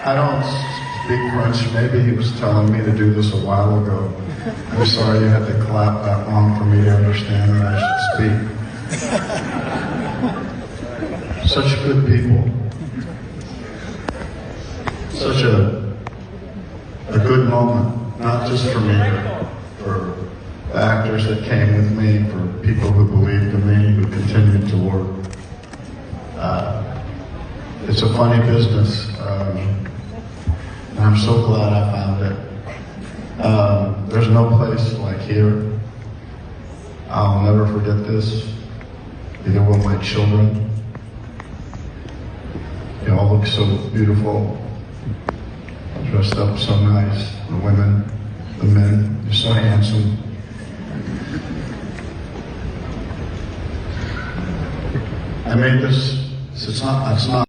I don't speak French. Maybe he was telling me to do this a while ago. I'm sorry you had to clap that long for me to understand that I should speak. Such good people. Such a good moment, not just for me, but for the actors that came with me, for people who believed in me, who continued to work. It's a funny business, and I'm so glad I found it. There's no place like here. I'll never forget this. Either one of my children. You all look so beautiful, dressed up so nice. The women, the men, you're so handsome. I made this, it's not